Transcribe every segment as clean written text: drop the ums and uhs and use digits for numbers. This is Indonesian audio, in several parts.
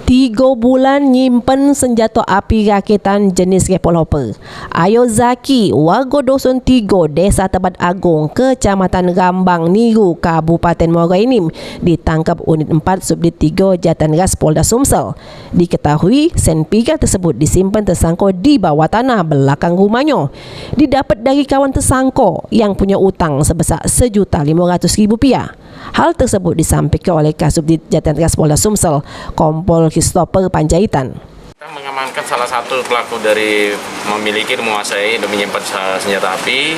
3 bulan nyimpen senjata api rakitan jenis revolver. Ayo Zaki, warga Dusun 3, Desa Tebat Agung, Kecamatan Rambang Niru, Kabupaten Muara Enim, ditangkap unit 4 Subdit 3 Jatanras Polda Sumsel. Diketahui senpiga tersebut disimpan tersangka di bawah tanah belakang rumahnya. Didapat dari kawan tersangka yang punya utang sebesar Rp1.500.000. Hal tersebut disampaikan oleh Kasubdit Jatanras Polda Sumsel, Kompol Christopher Panjaitan. Kita mengamankan salah satu pelaku dari memiliki, menguasai dan menyimpan senjata api,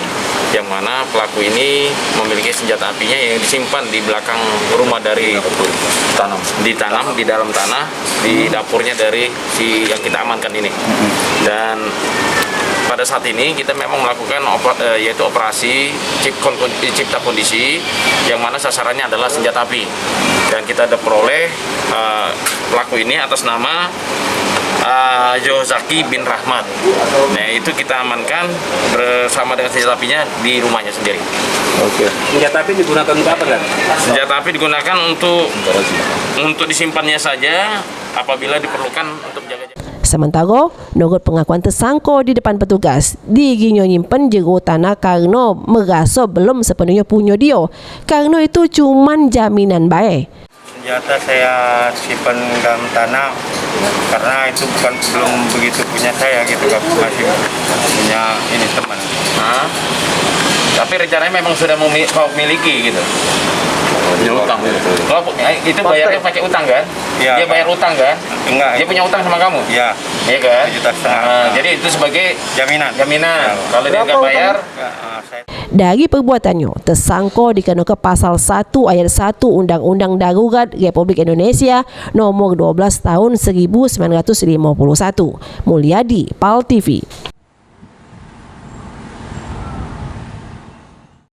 yang mana pelaku ini memiliki senjata apinya yang disimpan di belakang rumah dari ditanam di dalam tanah di dapurnya dari si yang kita amankan ini. Dan pada saat ini kita memang melakukan yaitu operasi cipta kondisi, yang mana sasarannya adalah senjata api, dan kita ada peroleh pelaku ini atas nama Zaki bin Rahmat. Nah, itu kita amankan bersama dengan senjata apinya di rumahnya sendiri. Oke. Senjata api digunakan untuk apa kan? Senjata api digunakan untuk disimpannya saja apabila diperlukan untuk jaga-jaga. Sementara, menurut pengakuan tersangka di depan petugas, dirinya nyimpen jero tanah karena merasa belum sepenuhnya punya dia. Karena itu cuman jaminan baik. Senjata saya simpan dalam tanah karena itu belum begitu punya saya gitu, masih punya ini teman. Tapi rencananya memang sudah memiliki gitu. Utang itu bayarnya pakai utang kan? Ya, dia bayar utang kan? Enggak. Dia punya utang sama kamu? Iya. Iya kan? Jadi itu sebagai jaminan. Kalau dia nggak bayar. Dari perbuatannya, tersangka dikenakan pasal 1 ayat 1 Undang-Undang Darurat Republik Indonesia nomor 12 tahun 1951. Mulyadi, PAL TV.